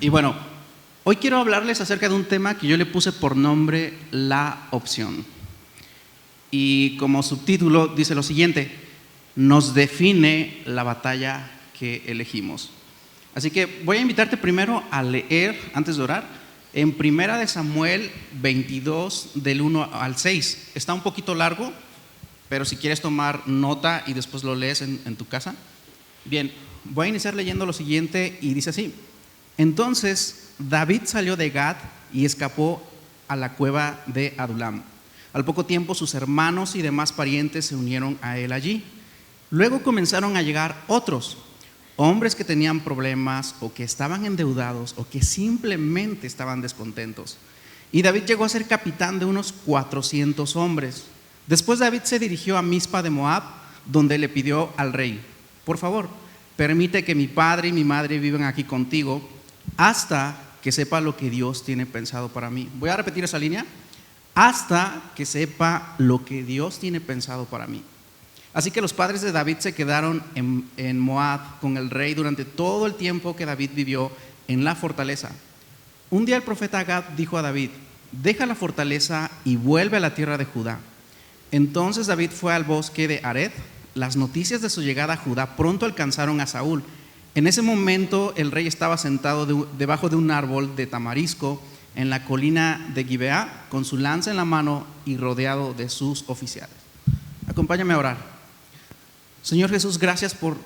Y bueno, hoy quiero hablarles acerca de un tema que yo le puse por nombre la opción. Y como subtítulo dice lo siguiente: nos define la batalla que elegimos. Así que voy a invitarte primero a leer, antes de orar, en 1 Samuel 22, del 1 al 6. Está un poquito largo, pero si quieres tomar nota y después lo lees en tu casa. Bien, voy a iniciar leyendo lo siguiente y dice así: entonces David salió de Gad y escapó a la cueva de Adulam. Al poco tiempo sus hermanos y demás parientes se unieron a él allí. Luego comenzaron a llegar otros, hombres que tenían problemas o que estaban endeudados o que simplemente estaban descontentos. Y David llegó a ser capitán de unos 400 hombres. Después David se dirigió a Mizpa de Moab, donde le pidió al rey: por favor, permite que mi padre y mi madre vivan aquí contigo hasta que sepa lo que Dios tiene pensado para mí. Voy a repetir esa línea: hasta que sepa lo que Dios tiene pensado para mí. Así que los padres de David se quedaron en Moab con el rey durante todo el tiempo que David vivió en la fortaleza. Un día el profeta Gad dijo a David: deja la fortaleza y vuelve a la tierra de Judá. Entonces David fue al bosque de Ared. Las noticias de su llegada a Judá pronto alcanzaron a Saúl. En ese momento el rey estaba sentado debajo de un árbol de tamarisco en la colina de Gibeá, con su lanza en la mano y rodeado de sus oficiales. Acompáñame a orar. Señor Jesús, gracias por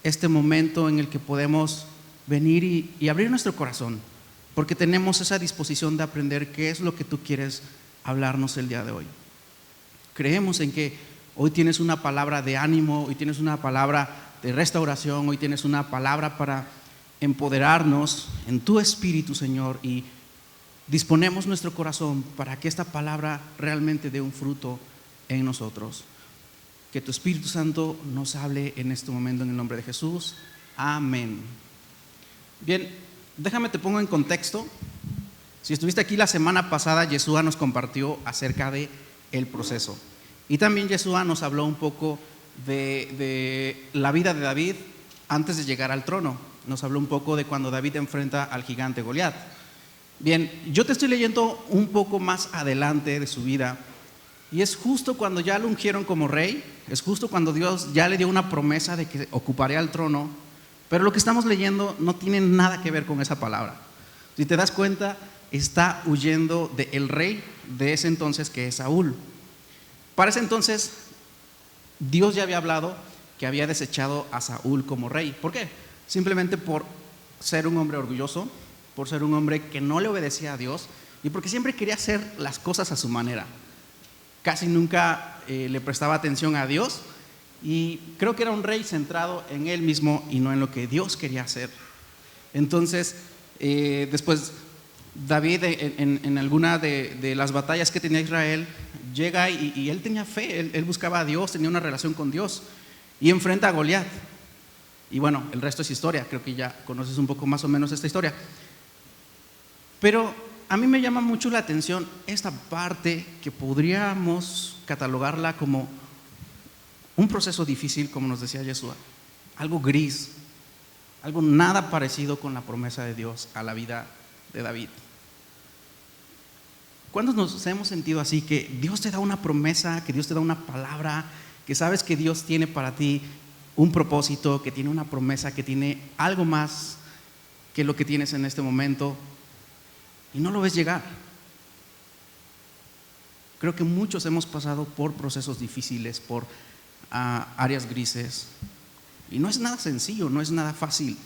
este momento en el que podemos venir y abrir nuestro corazón, porque tenemos esa disposición de aprender qué es lo que tú quieres hablarnos el día de hoy. Creemos en que hoy tienes una palabra de ánimo, hoy tienes una palabra de restauración, hoy tienes una palabra para empoderarnos en tu espíritu, Señor, y disponemos nuestro corazón para que esta palabra realmente dé un fruto en nosotros. Que tu Espíritu Santo nos hable en este momento en el nombre de Jesús. Amén. Bien, déjame te pongo en contexto. Si estuviste aquí la semana pasada, Yeshua nos compartió acerca de el proceso. Y también Yeshua nos habló un poco de la vida de David antes de llegar al trono. Nos habló un poco de cuando David enfrenta al gigante Goliat. Bien, yo te estoy leyendo un poco más adelante de su vida. Y es justo cuando ya lo ungieron como rey, es justo cuando Dios ya le dio una promesa de que ocuparía el trono, pero lo que estamos leyendo no tiene nada que ver con esa palabra. Si te das cuenta, está huyendo del rey de ese entonces, que es Saúl. Para ese entonces, Dios ya había hablado que había desechado a Saúl como rey. ¿Por qué? Simplemente por ser un hombre orgulloso, por ser un hombre que no le obedecía a Dios y porque siempre quería hacer las cosas a su manera. Casi nunca le prestaba atención a Dios y creo que era un rey centrado en él mismo y no en lo que Dios quería hacer. Entonces, después David en alguna de las batallas que tenía Israel llega y él tenía fe, él buscaba a Dios, tenía una relación con Dios y enfrenta a Goliat. Y bueno, el resto es historia, creo que ya conoces un poco más o menos esta historia. Pero a mí me llama mucho la atención esta parte que podríamos catalogarla como un proceso difícil, como nos decía Yeshua, algo gris, algo nada parecido con la promesa de Dios a la vida de David. ¿Cuántos nos hemos sentido así? Que Dios te da una promesa, que Dios te da una palabra, que sabes que Dios tiene para ti un propósito, que tiene una promesa, que tiene algo más que lo que tienes en este momento, y no lo ves llegar. Creo que muchos hemos pasado por procesos difíciles, por áreas grises, y no es nada sencillo, no es nada fácil.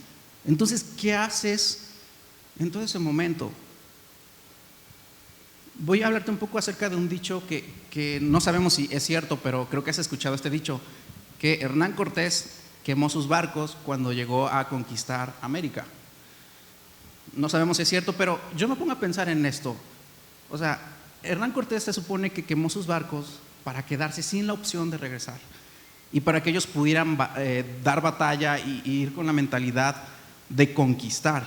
Entonces, ¿qué haces en todo ese momento? Voy a hablarte un poco acerca de un dicho que no sabemos si es cierto, pero creo que has escuchado este dicho, que Hernán Cortés quemó sus barcos cuando llegó a conquistar América. No sabemos si es cierto, pero yo me pongo a pensar en esto. O sea, Hernán Cortés se supone que quemó sus barcos para quedarse sin la opción de regresar y para que ellos pudieran dar batalla y ir con la mentalidad de conquistar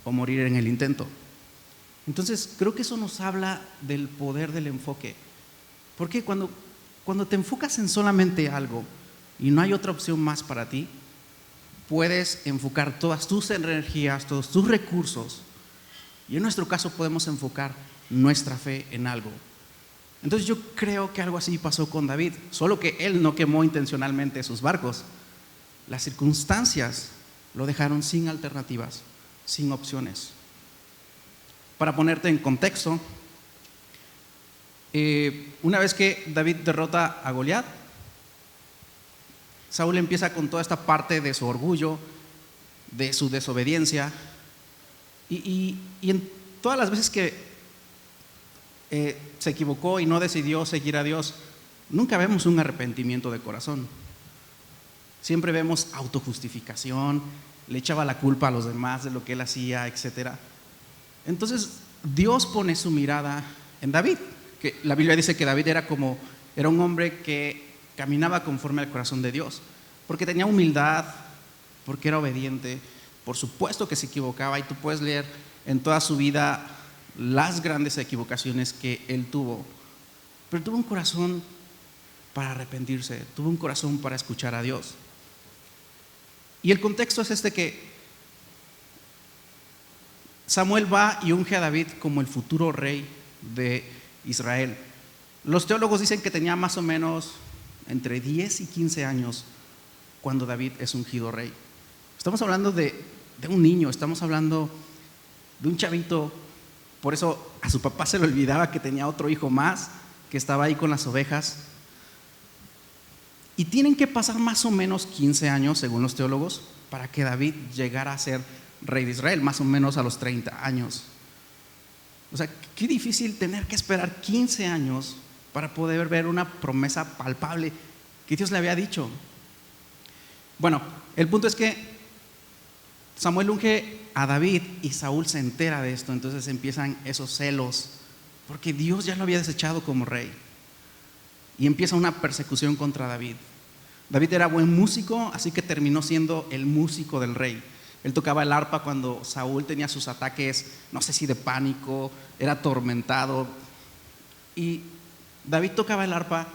o morir en el intento. Entonces, creo que eso nos habla del poder del enfoque. Porque cuando te enfocas en solamente algo y no hay otra opción más para ti, puedes enfocar todas tus energías, todos tus recursos, y en nuestro caso podemos enfocar nuestra fe en algo. Entonces yo creo que algo así pasó con David, solo que él no quemó intencionalmente sus barcos. Las circunstancias lo dejaron sin alternativas, sin opciones. Para ponerte en contexto, una vez que David derrota a Goliat, Saúl empieza con toda esta parte de su orgullo, de su desobediencia, y en todas las veces que se equivocó y no decidió seguir a Dios, nunca vemos un arrepentimiento de corazón. Siempre vemos autojustificación, le echaba la culpa a los demás de lo que él hacía, etc. Entonces Dios pone su mirada en David, que la Biblia dice que David era un hombre que caminaba conforme al corazón de Dios, porque tenía humildad, porque era obediente. Por supuesto que se equivocaba, y tú puedes leer en toda su vida las grandes equivocaciones que él tuvo, pero tuvo un corazón para arrepentirse, tuvo un corazón para escuchar a Dios. Y el contexto es que Samuel va y unge a David como el futuro rey de Israel. Los teólogos dicen que tenía más o menos entre 10 y 15 años cuando David es ungido rey. Estamos hablando de un niño, estamos hablando de un chavito. Por eso a su papá se le olvidaba que tenía otro hijo más, que estaba ahí con las ovejas. Y tienen que pasar más o menos 15 años, según los teólogos, para que David llegara a ser rey de Israel, más o menos a los 30 años. O sea, qué difícil tener que esperar 15 años para poder ver una promesa palpable que Dios le había dicho. Bueno, el punto es que Samuel unge a David y Saúl se entera de esto, entonces empiezan esos celos, porque Dios ya lo había desechado como rey. Y empieza una persecución contra David. David era buen músico, así que terminó siendo el músico del rey. Él tocaba el arpa cuando Saúl tenía sus ataques, no sé si de pánico, era atormentado. Y David tocaba el arpa,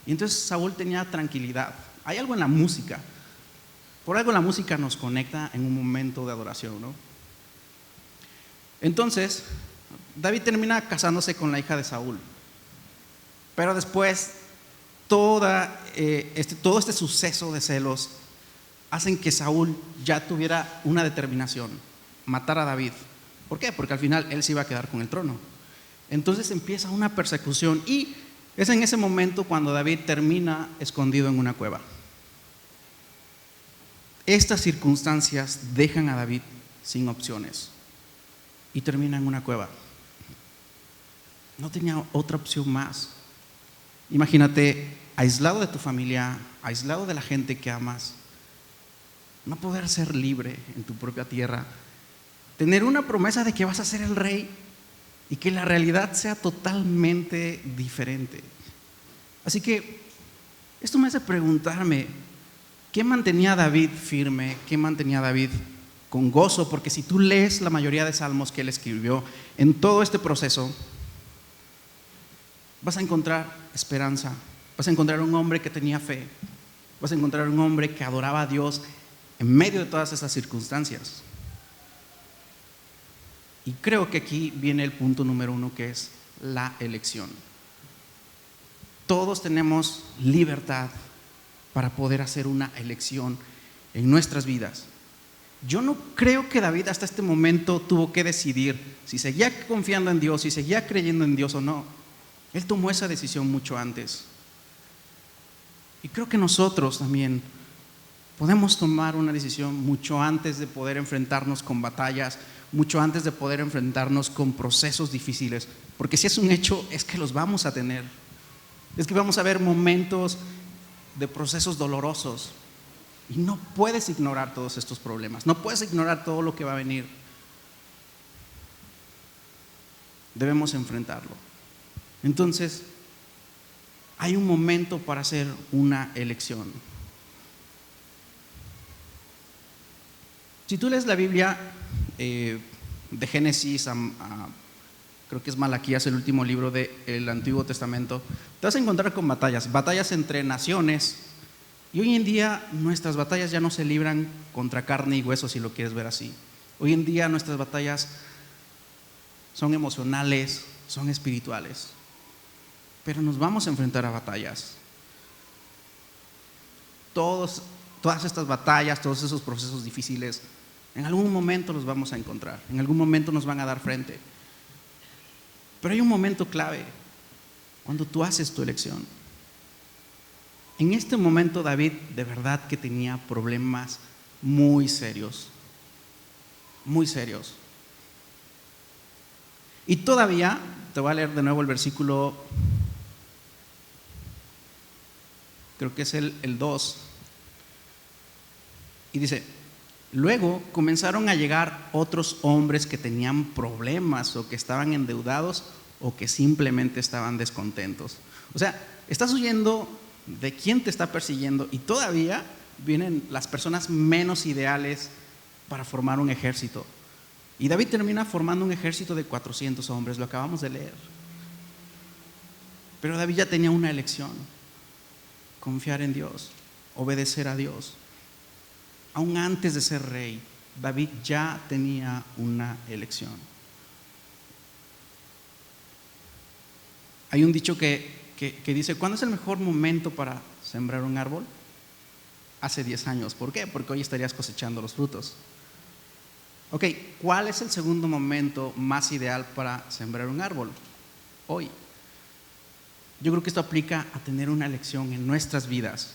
y entonces Saúl tenía tranquilidad. Hay algo en la música. Por algo la música nos conecta en un momento de adoración, ¿no? Entonces, David termina casándose con la hija de Saúl. Pero después, todo este suceso de celos hacen que Saúl ya tuviera una determinación: matar a David. ¿Por qué? Porque al final él se iba a quedar con el trono. Entonces empieza una persecución, y es en ese momento cuando David termina escondido en una cueva. Estas circunstancias dejan a David sin opciones y termina en una cueva. No tenía otra opción más. Imagínate, aislado de tu familia, aislado de la gente que amas, no poder ser libre en tu propia tierra, tener una promesa de que vas a ser el rey y que la realidad sea totalmente diferente. Así que esto me hace preguntarme, ¿qué mantenía a David firme? ¿Qué mantenía a David con gozo? Porque si tú lees la mayoría de salmos que él escribió en todo este proceso, vas a encontrar esperanza, vas a encontrar un hombre que tenía fe, vas a encontrar un hombre que adoraba a Dios en medio de todas esas circunstancias. Y creo que aquí viene el punto número 1, que es la elección. Todos tenemos libertad para poder hacer una elección en nuestras vidas. Yo no creo que David hasta este momento tuvo que decidir si seguía confiando en Dios, si seguía creyendo en Dios o no. Él tomó esa decisión mucho antes. Y creo que nosotros también podemos tomar una decisión mucho antes de poder enfrentarnos con batallas, mucho antes de poder enfrentarnos con procesos difíciles, porque si es un hecho, es que los vamos a tener. Es que vamos a ver momentos de procesos dolorosos, y no puedes ignorar todos estos problemas, no puedes ignorar todo lo que va a venir. Debemos enfrentarlo. Entonces, hay un momento para hacer una elección. Si tú lees la Biblia, de Génesis creo que es Malaquías, el último libro del Antiguo Testamento, te vas a encontrar con batallas entre naciones, Y hoy en día nuestras batallas ya no se libran contra carne y hueso, si lo quieres ver así. Hoy en día nuestras batallas son emocionales, son espirituales. Pero nos vamos a enfrentar a batallas. Todas estas batallas, todos esos procesos difíciles, en algún momento los vamos a encontrar, en algún momento nos van a dar frente. Pero hay un momento clave, cuando tú haces tu elección. En este momento David de verdad que tenía problemas muy serios, muy serios. Y todavía, te voy a leer de nuevo el versículo, creo que es el 2, y dice: luego comenzaron a llegar otros hombres que tenían problemas o que estaban endeudados o que simplemente estaban descontentos. O sea, estás huyendo de quién te está persiguiendo y todavía vienen las personas menos ideales para formar un ejército. Y David termina formando un ejército de 400 hombres, lo acabamos de leer. Pero David ya tenía una elección: confiar en Dios, obedecer a Dios. Aún antes de ser rey, David ya tenía una elección. Hay un dicho que dice: ¿cuándo es el mejor momento para sembrar un árbol? Hace 10 años. ¿Por qué? Porque hoy estarías cosechando los frutos. Ok, ¿cuál es el segundo momento más ideal para sembrar un árbol? Hoy. Yo creo que esto aplica a tener una elección en nuestras vidas.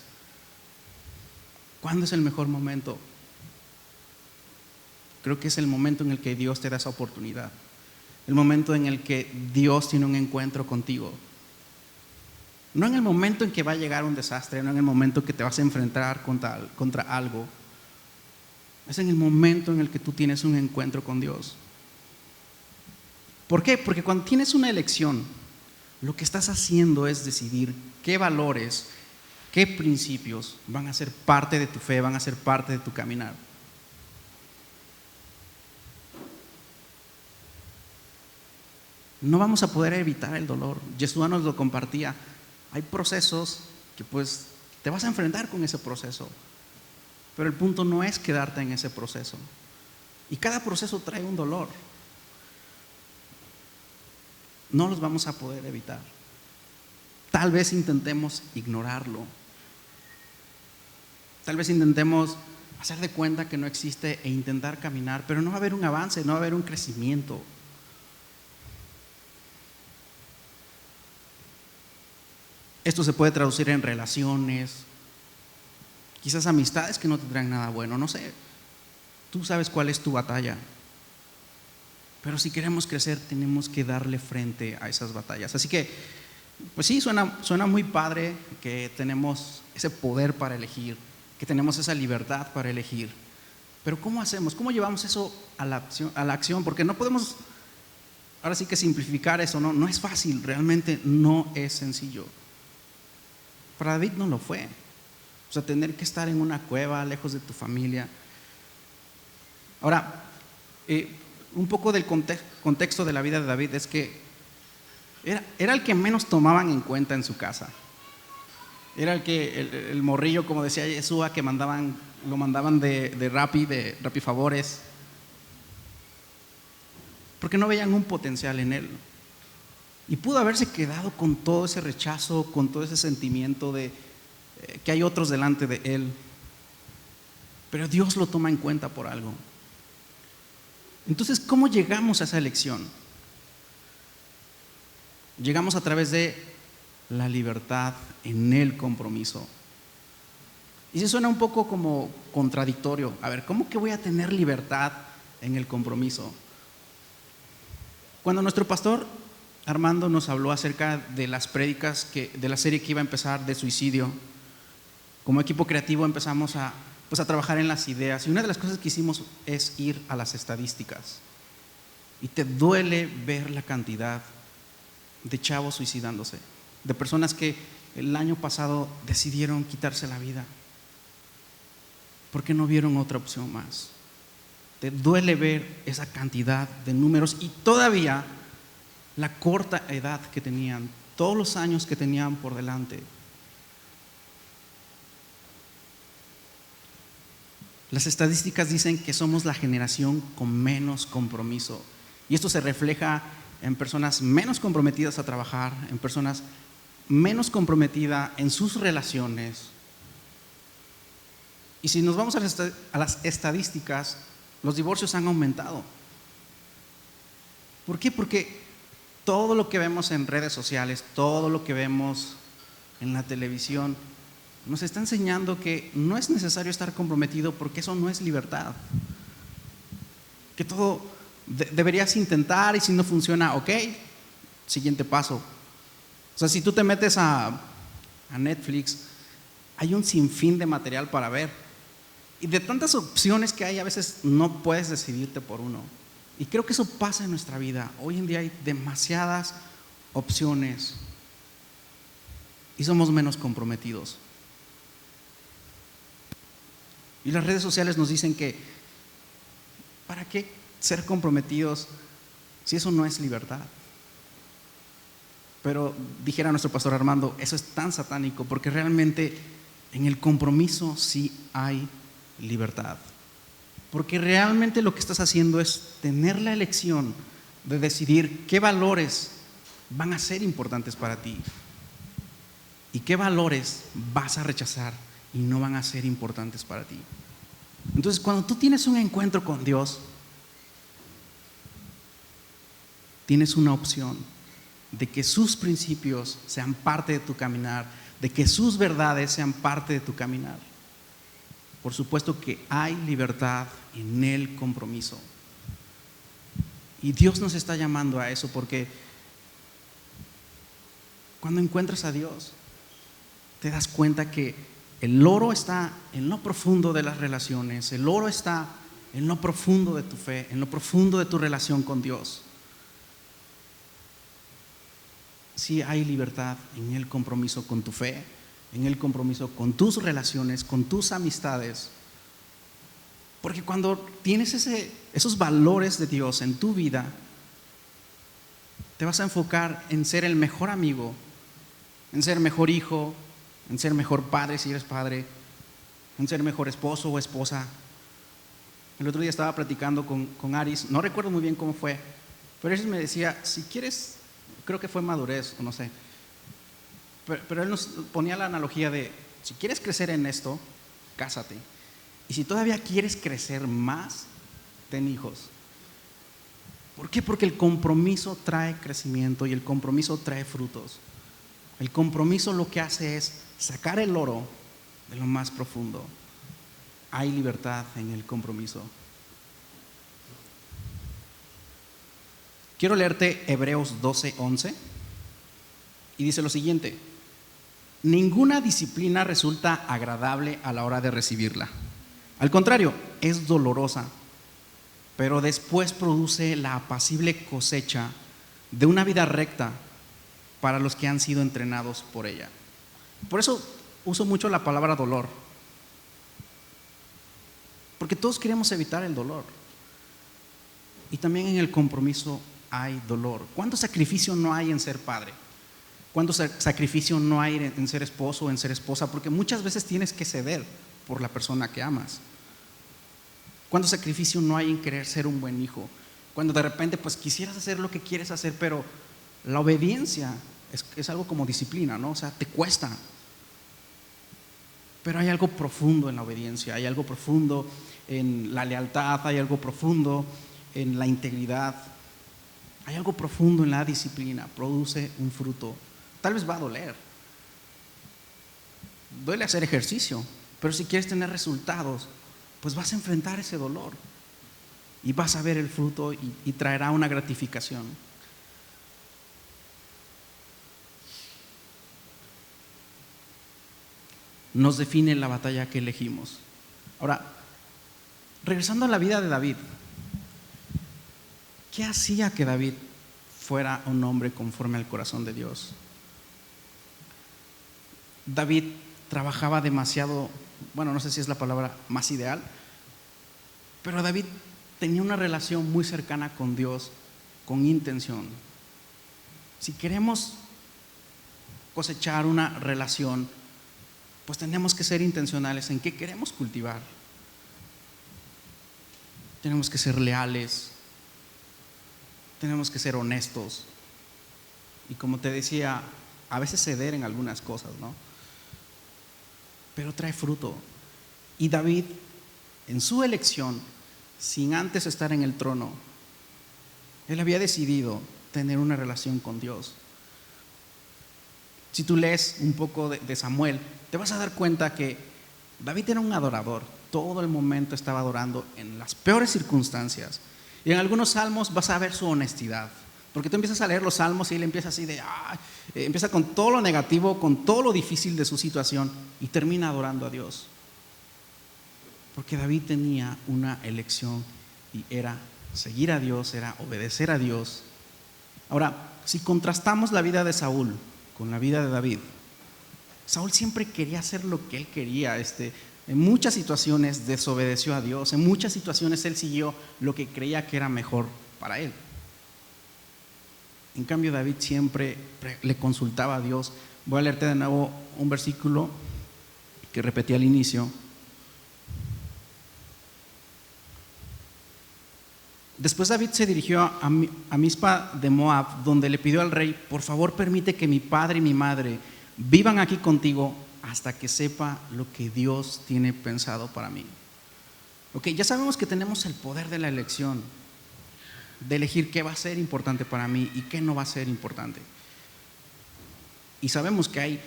¿Cuándo es el mejor momento? Creo que es el momento en el que Dios te da esa oportunidad. El momento en el que Dios tiene un encuentro contigo. No en el momento en que va a llegar un desastre, no en el momento en que te vas a enfrentar contra algo. Es en el momento en el que tú tienes un encuentro con Dios. ¿Por qué? Porque cuando tienes una elección, lo que estás haciendo es decidir qué valores, qué principios van a ser parte de tu fe, van a ser parte de tu caminar. No vamos a poder evitar el dolor. Yeshua nos lo compartía. Hay procesos que pues te vas a enfrentar con ese proceso. Pero el punto no es quedarte en ese proceso. Y cada proceso trae un dolor. No los vamos a poder evitar. Tal vez intentemos ignorarlo. Tal vez intentemos hacer de cuenta que no existe e intentar caminar, pero no va a haber un avance, no va a haber un crecimiento. Esto se puede traducir en relaciones, quizás amistades que no te traen nada bueno, no sé. Tú sabes cuál es tu batalla. Pero si queremos crecer, tenemos que darle frente a esas batallas. Así que, pues sí, suena muy padre que tenemos ese poder para elegir, que tenemos esa libertad para elegir. Pero ¿cómo hacemos? ¿Cómo llevamos eso a la acción? Porque no podemos, ahora sí que simplificar eso, no es fácil, realmente no es sencillo. Para David no lo fue. O sea, tener que estar en una cueva, lejos de tu familia. Ahora, un poco del contexto de la vida de David es que era el que menos tomaban en cuenta en su casa. Era el morrillo, como decía Yeshua, que lo mandaban de Rappi favores, porque no veían un potencial en él. Y pudo haberse quedado con todo ese rechazo, con todo ese sentimiento de que hay otros delante de él. Pero Dios lo toma en cuenta por algo. Entonces, ¿cómo llegamos a esa elección? Llegamos a través de la libertad en el compromiso. Y eso suena un poco como contradictorio. A ver, ¿cómo que voy a tener libertad en el compromiso? Cuando nuestro pastor Armando nos habló acerca de las prédicas de la serie que iba a empezar de suicidio, como equipo creativo empezamos a trabajar en las ideas, y una de las cosas que hicimos es ir a las estadísticas. Y te duele ver la cantidad de chavos suicidándose, de personas que el año pasado decidieron quitarse la vida porque no vieron otra opción más. Te duele ver esa cantidad de números y todavía la corta edad que tenían, todos los años que tenían por delante. Las estadísticas dicen que somos la generación con menos compromiso. Y esto se refleja en personas menos comprometidas a trabajar, en personas menos comprometidas en sus relaciones. Y si nos vamos a las estadísticas, los divorcios han aumentado. ¿Por qué? Porque todo lo que vemos en redes sociales, todo lo que vemos en la televisión, nos está enseñando que no es necesario estar comprometido porque eso no es libertad. Que todo deberías intentar y si no funciona, ok, siguiente paso. O sea, si tú te metes a Netflix, hay un sinfín de material para ver. Y de tantas opciones que hay, a veces no puedes decidirte por uno. Y creo que eso pasa en nuestra vida. Hoy en día hay demasiadas opciones y somos menos comprometidos. Y las redes sociales nos dicen que ¿para qué ser comprometidos si eso no es libertad? Pero dijera nuestro pastor Armando, eso es tan satánico porque realmente en el compromiso sí hay libertad. Porque realmente lo que estás haciendo es tener la elección de decidir qué valores van a ser importantes para ti y qué valores vas a rechazar y no van a ser importantes para ti. Entonces, cuando tú tienes un encuentro con Dios, tienes una opción de que sus principios sean parte de tu caminar, de que sus verdades sean parte de tu caminar. Por supuesto que hay libertad en el compromiso. Y Dios nos está llamando a eso porque cuando encuentras a Dios, te das cuenta que el oro está en lo profundo de las relaciones, el oro está en lo profundo de tu fe, en lo profundo de tu relación con Dios. Sí hay libertad en el compromiso con tu fe, en el compromiso con tus relaciones, con tus amistades. Porque cuando tienes esos valores de Dios en tu vida, te vas a enfocar en ser el mejor amigo, en ser mejor hijo, en ser mejor padre si eres padre, en ser mejor esposo o esposa. El otro día estaba platicando con Aris, no recuerdo muy bien cómo fue, pero Aris me decía, si quieres, creo que fue madurez o no sé, pero él nos ponía la analogía de, si quieres crecer en esto, cásate. Y si todavía quieres crecer más, ten hijos. ¿Por qué? Porque el compromiso trae crecimiento y el compromiso trae frutos. El compromiso lo que hace es sacar el oro de lo más profundo. Hay libertad en el compromiso. Quiero leerte Hebreos 12:11 y dice lo siguiente: ninguna disciplina resulta agradable a la hora de recibirla. Al contrario, es dolorosa, pero después produce la apacible cosecha de una vida recta para los que han sido entrenados por ella. Por eso uso mucho la palabra dolor, porque todos queremos evitar el dolor. Y también en el compromiso hay dolor. ¿Cuánto sacrificio no hay en ser padre? ¿Cuánto sacrificio no hay en ser esposo o en ser esposa? Porque muchas veces tienes que ceder por la persona que amas. ¿Cuánto sacrificio no hay en querer ser un buen hijo? Cuando de repente pues quisieras hacer lo que quieres hacer, pero la obediencia es algo como disciplina, ¿no? O sea, te cuesta. Pero hay algo profundo en la obediencia, hay algo profundo en la lealtad, hay algo profundo en la integridad, hay algo profundo en la disciplina, produce un fruto. Tal vez va a doler. Duele hacer ejercicio, pero si quieres tener resultados, pues vas a enfrentar ese dolor y vas a ver el fruto y traerá una gratificación. Nos define la batalla que elegimos. Ahora, regresando a la vida de David, ¿qué hacía que David fuera un hombre conforme al corazón de Dios? David trabajaba demasiado, bueno, no sé si es la palabra más ideal, pero David tenía una relación muy cercana con Dios, con intención. Si queremos cosechar una relación, pues tenemos que ser intencionales en qué queremos cultivar. tenemos que ser leales, tenemos que ser honestos. Y como te decía, a veces ceder en algunas cosas, ¿no? Pero trae fruto. Y David, en su elección, sin antes estar en el trono, él había decidido tener una relación con Dios. Si tú lees un poco de Samuel, te vas a dar cuenta que David era un adorador. Todo el momento estaba adorando en las peores circunstancias. Y en algunos salmos vas a ver su honestidad. Porque tú empiezas a leer los salmos y él empieza así empieza con todo lo negativo, con todo lo difícil de su situación y termina adorando a Dios. Porque David tenía una elección y era seguir a Dios, era obedecer a Dios. Ahora, si contrastamos la vida de Saúl con la vida de David, Saúl siempre quería hacer lo que él quería. En muchas situaciones desobedeció a Dios, en muchas situaciones él siguió lo que creía que era mejor para él. En cambio, David siempre le consultaba a Dios. Voy a leerte de nuevo un versículo que repetí al inicio. Después David se dirigió a Mizpa de Moab, donde le pidió al rey: por favor, permite que mi padre y mi madre vivan aquí contigo hasta que sepa lo que Dios tiene pensado para mí. Ok, ya sabemos que tenemos el poder de la elección, de elegir qué va a ser importante para mí y qué no va a ser importante. Y sabemos que hay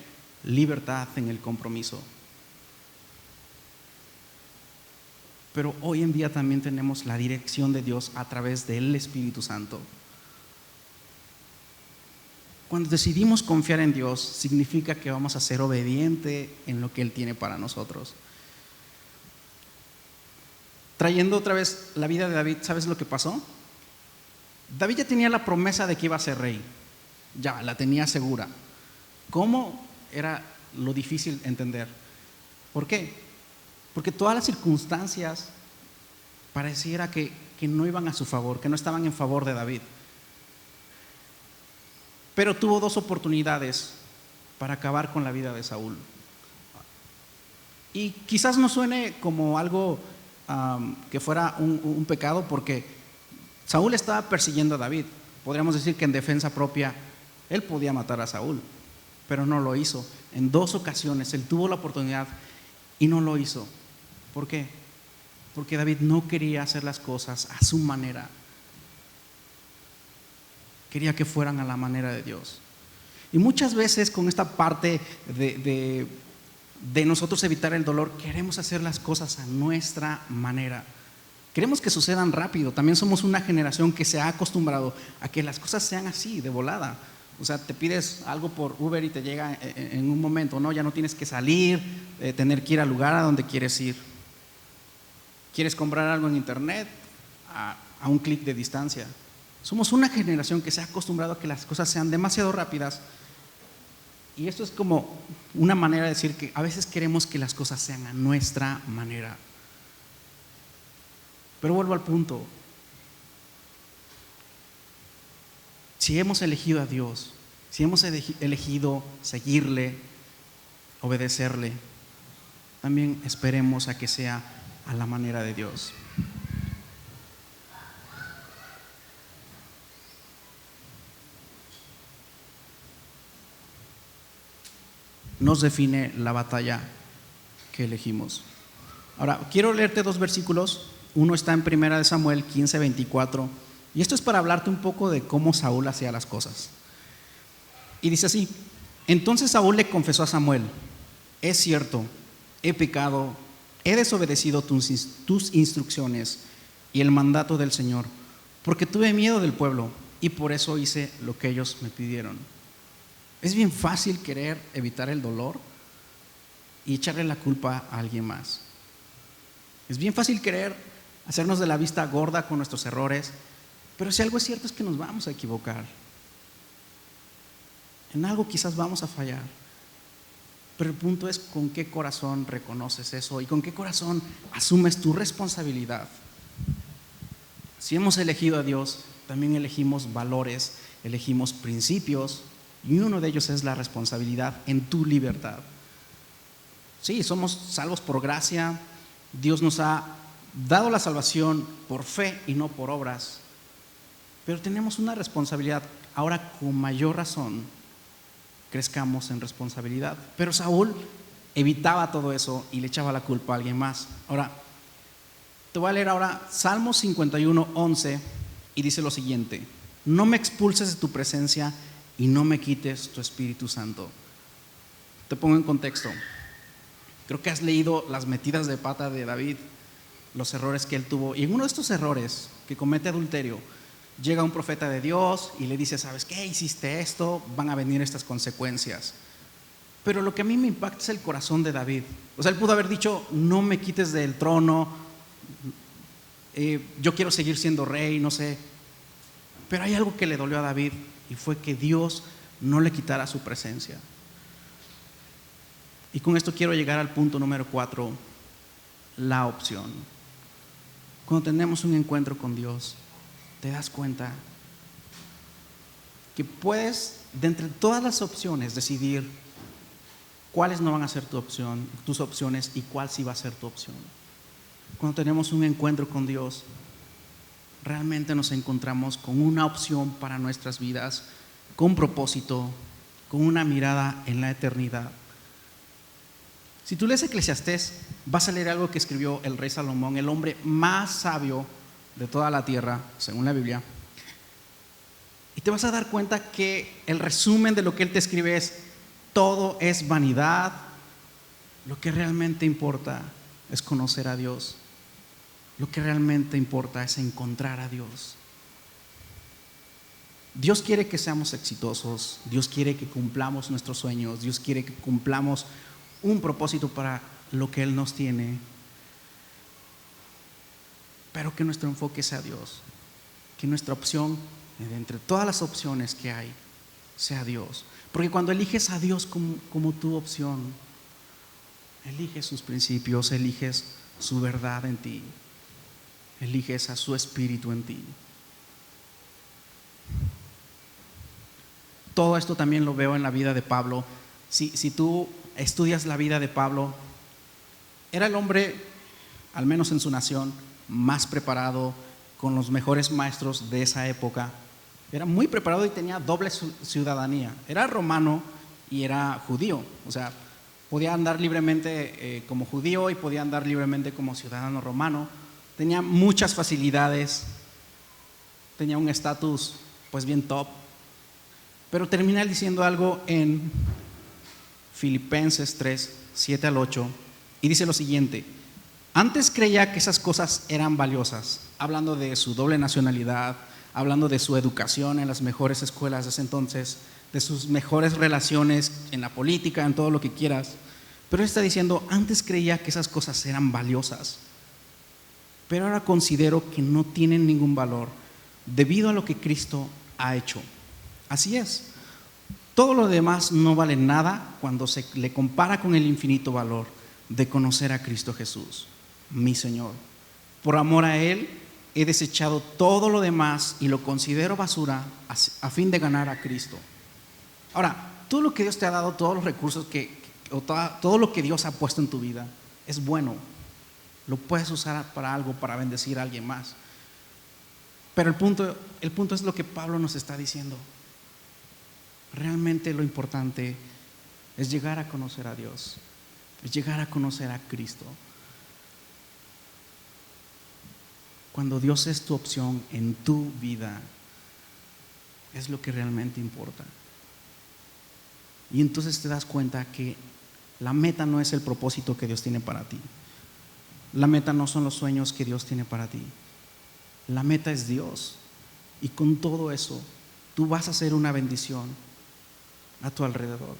libertad en el compromiso. Pero hoy en día también tenemos la dirección de Dios a través del Espíritu Santo. Cuando decidimos confiar en Dios, significa que vamos a ser obedientes en lo que Él tiene para nosotros. Trayendo otra vez la vida de David, ¿sabes lo que pasó? David ya tenía la promesa de que iba a ser rey, ya la tenía segura. ¿Cómo? Era lo difícil entender. ¿Por qué? Porque todas las circunstancias pareciera que no iban a su favor, que no estaban en favor de David. Pero tuvo dos oportunidades para acabar con la vida de Saúl. Y quizás no suene como algo que fuera un pecado, porque Saúl estaba persiguiendo a David. Podríamos decir que en defensa propia él podía matar a Saúl, pero no lo hizo. En dos ocasiones él tuvo la oportunidad y no lo hizo. ¿Por qué? Porque David no quería hacer las cosas a su manera. Quería que fueran a la manera de Dios. Y muchas veces con esta parte de nosotros evitar el dolor, queremos hacer las cosas a nuestra manera. Queremos que sucedan rápido. También somos una generación que se ha acostumbrado a que las cosas sean así, de volada. O sea, te pides algo por Uber y te llega en un momento, ¿no? Ya no tienes que salir, tener que ir al lugar a donde quieres ir. Quieres comprar algo en internet, a un clic de distancia. Somos una generación que se ha acostumbrado a que las cosas sean demasiado rápidas. Y esto es como una manera de decir que a veces queremos que las cosas sean a nuestra manera. Pero vuelvo al punto. Si hemos elegido a Dios, si hemos elegido seguirle, obedecerle, también esperemos a que sea a la manera de Dios. Nos define la batalla que elegimos. Ahora, quiero leerte dos versículos. Uno está en 1 Samuel 15:24, y esto es para hablarte un poco de cómo Saúl hacía las cosas. Y dice así: entonces Saúl le confesó a Samuel: es cierto, he pecado, he desobedecido tus instrucciones y el mandato del Señor, porque tuve miedo del pueblo y por eso hice lo que ellos me pidieron. Es bien fácil querer evitar el dolor y echarle la culpa a alguien más. Es bien fácil querer hacernos de la vista gorda con nuestros errores, pero si algo es cierto es que nos vamos a equivocar. En algo quizás vamos a fallar, pero el punto es con qué corazón reconoces eso y con qué corazón asumes tu responsabilidad. Si hemos elegido a Dios, también elegimos valores, elegimos principios, y uno de ellos es la responsabilidad en tu libertad. Sí, somos salvos por gracia. Dios nos ha dado la salvación por fe y no por obras, pero tenemos una responsabilidad. Ahora, con mayor razón, crezcamos en responsabilidad. Pero Saúl evitaba todo eso y le echaba la culpa a alguien más. Ahora, te voy a leer ahora Salmos 51:11 y dice lo siguiente: no me expulses de tu presencia y no me quites tu Espíritu Santo. Te pongo en contexto. Creo que has leído las metidas de pata de David, los errores que él tuvo, y en uno de estos errores, que comete adulterio, llega un profeta de Dios y le dice: ¿sabes qué? Hiciste esto, van a venir estas consecuencias. Pero lo que a mí me impacta es el corazón de David. O sea, él pudo haber dicho: no me quites del trono, yo quiero seguir siendo rey, no sé. Pero hay algo que le dolió a David, y fue que Dios no le quitara su presencia. Y con esto quiero llegar al punto número 4, la opción. Cuando tenemos un encuentro con Dios, te das cuenta que puedes, de entre todas las opciones, decidir cuáles no van a ser tus opciones y cuál sí va a ser tu opción. Cuando tenemos un encuentro con Dios, realmente nos encontramos con una opción para nuestras vidas, con propósito, con una mirada en la eternidad. Si tú lees Eclesiastés, vas a leer algo que escribió el rey Salomón, el hombre más sabio de toda la tierra, según la Biblia. Y te vas a dar cuenta que el resumen de lo que él te escribe es: todo es vanidad, lo que realmente importa es conocer a Dios, lo que realmente importa es encontrar a Dios. Dios quiere que seamos exitosos, Dios quiere que cumplamos nuestros sueños, Dios quiere que cumplamos un propósito para lo que Él nos tiene, pero que nuestro enfoque sea Dios, que nuestra opción, de entre todas las opciones que hay, sea Dios. Porque cuando eliges a Dios como tu opción, eliges sus principios, eliges su verdad en ti, eliges a su Espíritu en ti. Todo esto también lo veo en la vida de Pablo. Si tú estudias la vida de Pablo, era el hombre, al menos en su nación, más preparado, con los mejores maestros de esa época. Era muy preparado y tenía doble ciudadanía. Era romano y era judío. O sea, podía andar libremente como judío y podía andar libremente como ciudadano romano. Tenía muchas facilidades, tenía un estatus pues bien top. Pero termina diciendo algo en Filipenses 3, 7 al 8, y dice lo siguiente: antes creía que esas cosas eran valiosas, hablando de su doble nacionalidad, hablando de su educación en las mejores escuelas de ese entonces, de sus mejores relaciones en la política, en todo lo que quieras. Pero él está diciendo: antes creía que esas cosas eran valiosas, pero ahora considero que no tienen ningún valor debido a lo que Cristo ha hecho. Así es, todo lo demás no vale nada cuando se le compara con el infinito valor de conocer a Cristo Jesús, mi Señor. Por amor a Él he desechado todo lo demás y lo considero basura a fin de ganar a Cristo. Ahora, todo lo que Dios te ha dado, todos los recursos todo lo que Dios ha puesto en tu vida es bueno. Lo puedes usar para algo, para bendecir a alguien más. Pero el punto es lo que Pablo nos está diciendo. Realmente lo importante es llegar a conocer a Dios, es llegar a conocer a Cristo. Cuando Dios es tu opción en tu vida, es lo que realmente importa. Y entonces te das cuenta que la meta no es el propósito que Dios tiene para ti. La meta no son los sueños que Dios tiene para ti. La meta es Dios. Y con todo eso, tú vas a ser una bendición a tu alrededor.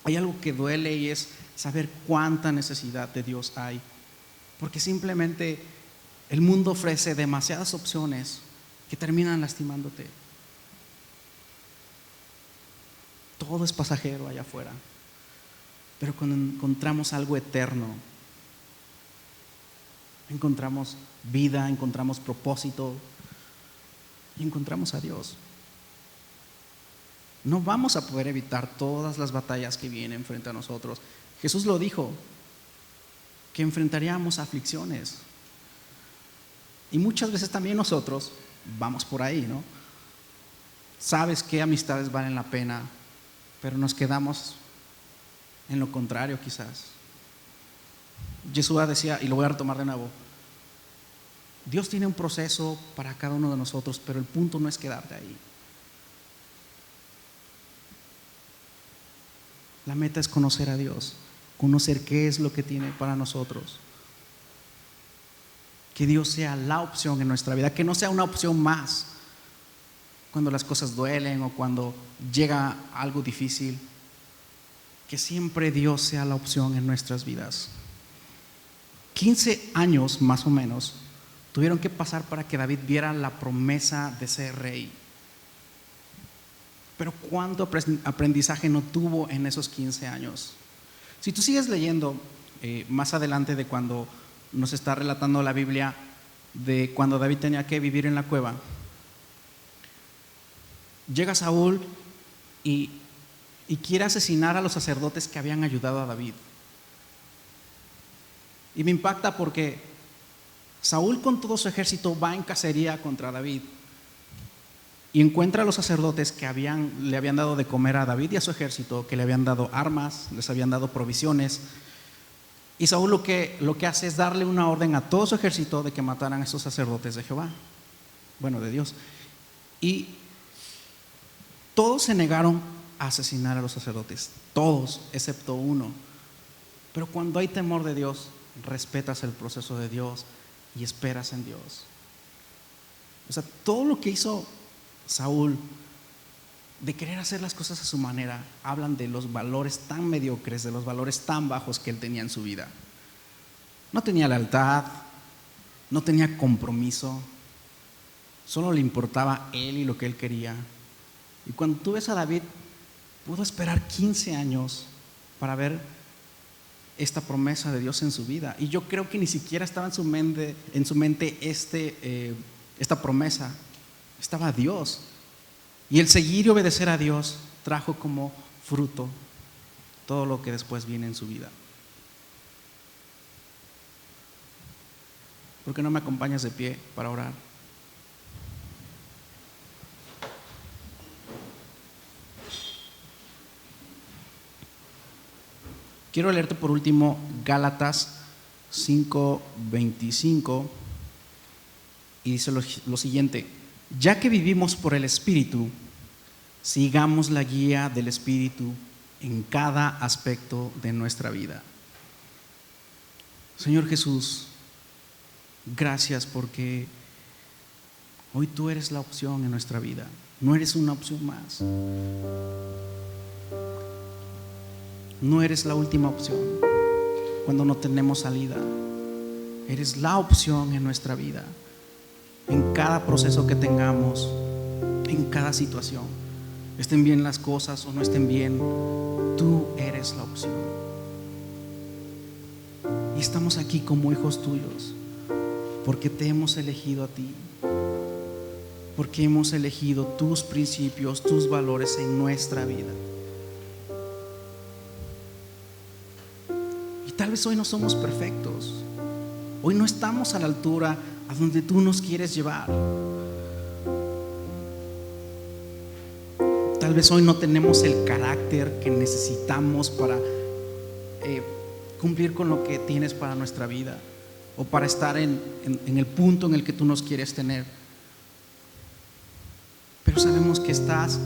Hay algo que duele y es saber cuánta necesidad de Dios hay, porque simplemente el mundo ofrece demasiadas opciones que terminan lastimándote. Todo es pasajero allá afuera, pero cuando encontramos algo eterno, encontramos vida, encontramos propósito y encontramos a Dios, no vamos a poder evitar todas las batallas que vienen frente a nosotros. Jesús lo dijo: que enfrentaríamos aflicciones. Y muchas veces también nosotros vamos por ahí, ¿no? Sabes qué amistades valen la pena, pero nos quedamos en lo contrario quizás. Yeshua decía, y lo voy a retomar de nuevo, Dios tiene un proceso para cada uno de nosotros, pero el punto no es quedarte ahí. La meta es conocer a Dios, conocer qué es lo que tiene para nosotros. Que Dios sea la opción en nuestra vida, que no sea una opción más cuando las cosas duelen o cuando llega algo difícil. Que siempre Dios sea la opción en nuestras vidas. 15 años más o menos tuvieron que pasar para que David viera la promesa de ser rey. Pero ¿cuánto aprendizaje no tuvo en esos 15 años? Si tú sigues leyendo más adelante de cuando nos está relatando la Biblia de cuando David tenía que vivir en la cueva, llega Saúl y quiere asesinar a los sacerdotes que habían ayudado a David. Y me impacta porque Saúl con todo su ejército va en cacería contra David y encuentra a los sacerdotes que le habían dado de comer a David y a su ejército, que le habían dado armas, les habían dado provisiones. Y Saúl lo que hace es darle una orden a todo su ejército de que mataran a esos sacerdotes de Jehová, bueno, de Dios. Y todos se negaron a asesinar a los sacerdotes, todos excepto uno. Pero cuando hay temor de Dios, respetas el proceso de Dios y esperas en Dios. O sea, todo lo que hizo Saúl de querer hacer las cosas a su manera, hablan de los valores tan mediocres, de los valores tan bajos que él tenía en su vida. No tenía lealtad, no tenía compromiso, solo le importaba él y lo que él quería. Y cuando tú ves a David, pudo esperar 15 años para ver esta promesa de Dios en su vida. Y yo creo que ni siquiera estaba en su mente esta promesa, estaba Dios. Y el seguir y obedecer a Dios trajo como fruto todo lo que después viene en su vida. ¿Por qué no me acompañas de pie para orar? Quiero leerte por último Gálatas 5:25 y dice lo siguiente: ya que vivimos por el Espíritu, sigamos la guía del Espíritu en cada aspecto de nuestra vida. Señor Jesús, gracias porque hoy tú eres la opción en nuestra vida, no eres una opción más. No eres la última opción cuando no tenemos salida. Eres la opción en nuestra vida, en cada proceso que tengamos, en cada situación. Estén bien las cosas o no estén bien, tú eres la opción. Y estamos aquí como hijos tuyos porque te hemos elegido a ti, porque hemos elegido tus principios, tus valores en nuestra vida. Tal vez hoy no somos perfectos, hoy no estamos a la altura a donde tú nos quieres llevar. Tal vez hoy no tenemos el carácter que necesitamos para cumplir con lo que tienes para nuestra vida o para estar en el punto en el que tú nos quieres tener. Pero sabemos que estás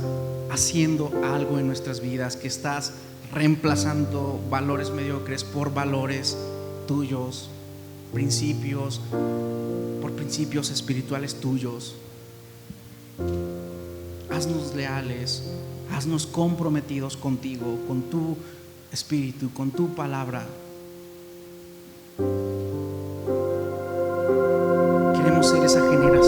haciendo algo en nuestras vidas, que estás reemplazando valores mediocres por valores tuyos, principios, por principios espirituales tuyos. Haznos leales, haznos comprometidos contigo, con tu espíritu, con tu palabra. Queremos ser esa generación